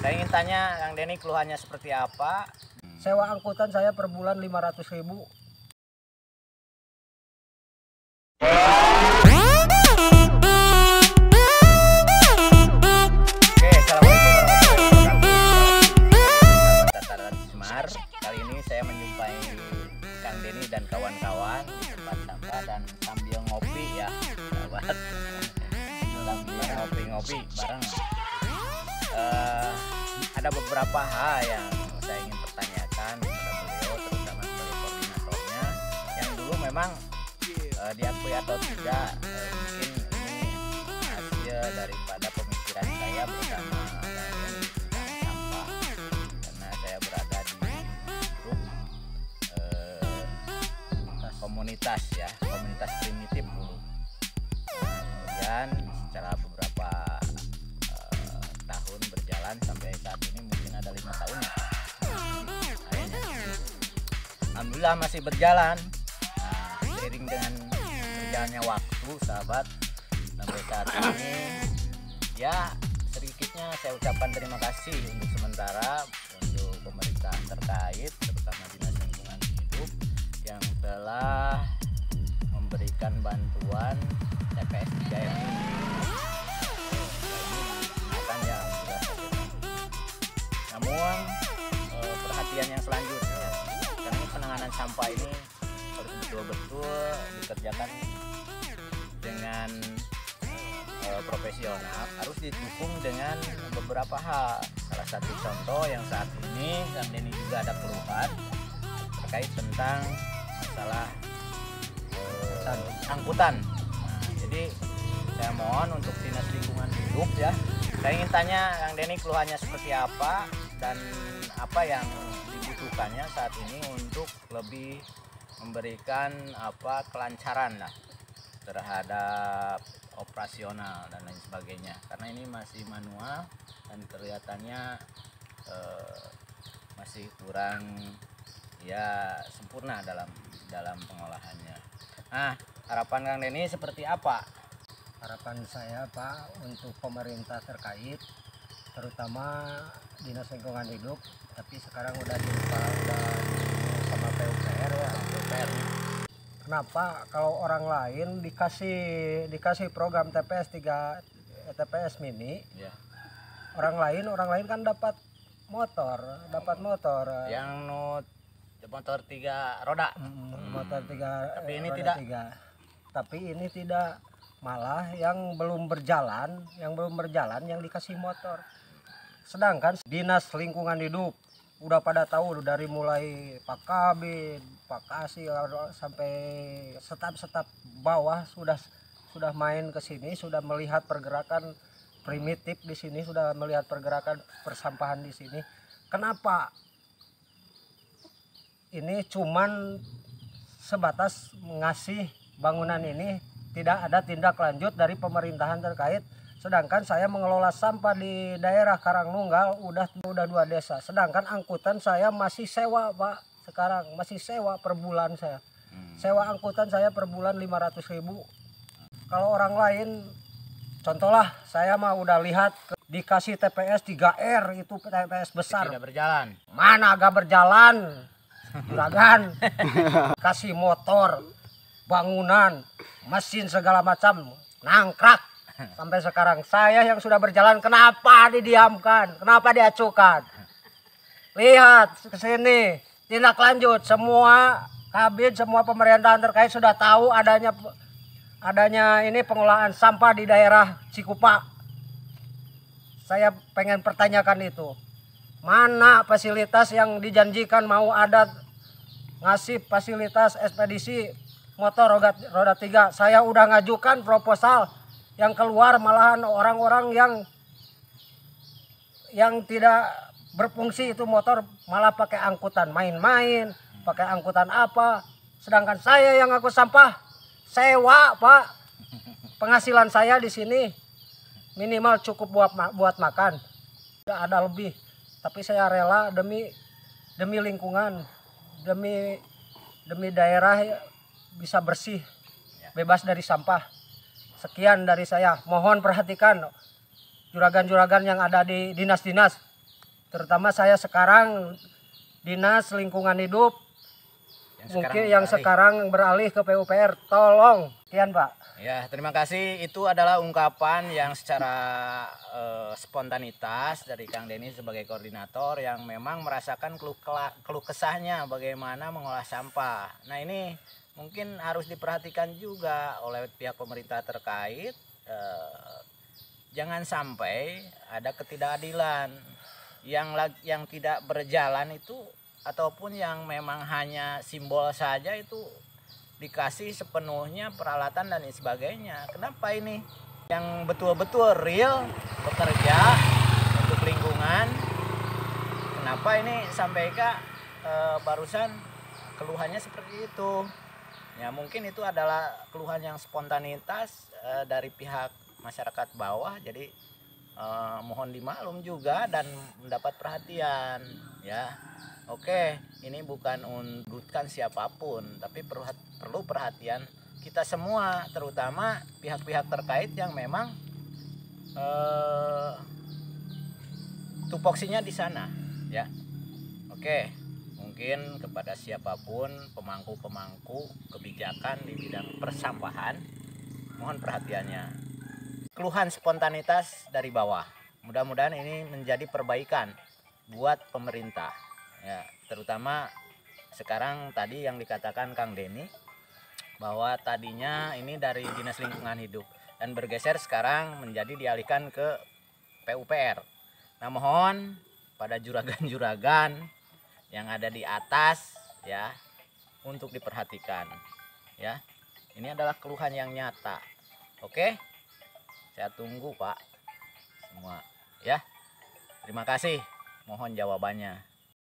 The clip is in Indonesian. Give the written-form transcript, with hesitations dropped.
Saya ingin tanya Kang Denny keluhannya seperti apa? Sewa angkutan saya per bulan 500.000. Oke, assalamualaikum warahmatullahi wabarakatuh. Tataran Semar. Kali ini saya menjumpai Kang Denny dan kawan-kawan di tempat sampah dan sambil ngopi ya, sahabat. Sambil ngopi-ngopi bareng. Ada beberapa hal yang saya ingin pertanyakan kepada beliau, terutama sebagai koordinatornya, yang dulu memang diakui atau tidak, mungkin ini hasil daripada pemikiran saya bersama tentang sampah, karena saya berada di grup komunitas ya, komunitas primitif dulu. Kemudian setelah beberapa tahun berjalan sampai saat ini mungkin ada 5 tahun ya, kayaknya. Alhamdulillah masih berjalan. Seiring dengan berjalannya waktu, sahabat, sampai saat ini ya sedikitnya saya ucapkan terima kasih untuk sementara untuk pemerintah terkait, terutama Dinas Lingkungan Hidup yang telah memberikan bantuan TPS 3R ini. Namun perhatian yang selanjutnya, karena ini penanganan sampah ini harus betul-betul dikerjakan dengan profesional, harus didukung dengan beberapa hal. Salah satu contoh yang saat ini Kang Denny juga ada keluhan terkait tentang masalah angkutan. Jadi saya mohon untuk Dinas Lingkungan Hidup ya, saya ingin tanya Kang Denny keluhannya seperti apa dan apa yang dibutuhkannya saat ini untuk lebih memberikan kelancaran lah terhadap operasional dan lain sebagainya, karena ini masih manual dan kelihatannya masih kurang ya sempurna dalam pengolahannya. Nah, harapan Kang Denny seperti apa? Harapan saya, Pak, untuk pemerintah terkait, terutama Dinas Lingkungan Hidup, tapi sekarang udah sama PUPR ya. PUPR. Kenapa kalau orang lain dikasih program TPS 3 TPS mini, ya. Orang lain kan dapat motor. Yang motor 3 roda. Motor 3 tapi ini roda tidak. 3. Tapi ini tidak, malah yang belum berjalan yang dikasih motor. Sedangkan Dinas Lingkungan Hidup udah pada tahu dari mulai Pak Kabid, Pak Kasih sampai staf bawah sudah main ke sini, sudah melihat pergerakan primitif di sini, sudah melihat pergerakan persampahan di sini. Kenapa ini cuman sebatas ngasih bangunan ini, tidak ada tindak lanjut dari pemerintahan terkait? Sedangkan saya mengelola sampah di daerah Karangnunggal udah 2 desa. Sedangkan angkutan saya masih sewa, Pak. Sekarang masih sewa per bulan saya. Sewa angkutan saya per bulan 500.000. Kalau orang lain, contohlah saya mah udah lihat dikasih TPS 3R, itu TPS besar. Tidak berjalan. Mana agak berjalan? Juragan. Kasih motor, bangunan, mesin segala macam, nangkrak. Sampai sekarang saya yang sudah berjalan, kenapa didiamkan? Kenapa diacukan? Lihat ke sini, tindak lanjut. Semua kabin, semua pemerintahan terkait sudah tahu adanya ini pengolahan sampah di daerah Cikupa. Saya pengen pertanyakan itu. Mana fasilitas yang dijanjikan mau ada ngasih fasilitas ekspedisi motor roda 3? Saya udah ngajukan proposal, yang keluar malahan orang-orang yang tidak berfungsi itu motor, malah pakai angkutan main-main, pakai angkutan apa. Sedangkan saya yang ngangkut sampah sewa, Pak. Penghasilan saya di sini minimal cukup buat makan, tidak ada lebih. Tapi saya rela demi lingkungan, demi daerah bisa bersih, bebas dari sampah. Sekian dari saya, mohon perhatikan juragan-juragan yang ada di dinas-dinas. terutama saya sekarang Dinas Lingkungan Hidup yang sekarang beralih ke PUPR. Tolong, sekian Pak. Ya, terima kasih. Itu adalah ungkapan yang secara spontanitas dari Kang Denny sebagai koordinator yang memang merasakan keluh kesahnya bagaimana mengolah sampah. Nah, ini mungkin harus diperhatikan juga oleh pihak pemerintah terkait. Jangan sampai ada ketidakadilan yang tidak berjalan itu, ataupun yang memang hanya simbol saja itu dikasih sepenuhnya peralatan dan sebagainya. Kenapa ini yang betul-betul real bekerja untuk lingkungan, kenapa ini sampai barusan keluhannya seperti itu? Ya mungkin itu adalah keluhan yang spontanitas dari pihak masyarakat bawah, jadi mohon dimaklum juga dan mendapat perhatian ya. Oke, ini bukan undukan siapapun, tapi perlu perhatian kita semua, terutama pihak-pihak terkait yang memang tupoksinya di sana ya. Oke, mungkin kepada siapapun pemangku-pemangku kebijakan di bidang persampahan, mohon perhatiannya. Keluhan spontanitas dari bawah, mudah-mudahan ini menjadi perbaikan buat pemerintah ya, terutama sekarang tadi yang dikatakan Kang Denny bahwa tadinya ini dari Dinas Lingkungan Hidup dan bergeser sekarang menjadi dialihkan ke PUPR. Nah, mohon pada juragan-juragan yang ada di atas ya untuk diperhatikan ya. Ini adalah keluhan yang nyata. Oke, saya tunggu Pak semua ya. Terima kasih, mohon jawabannya.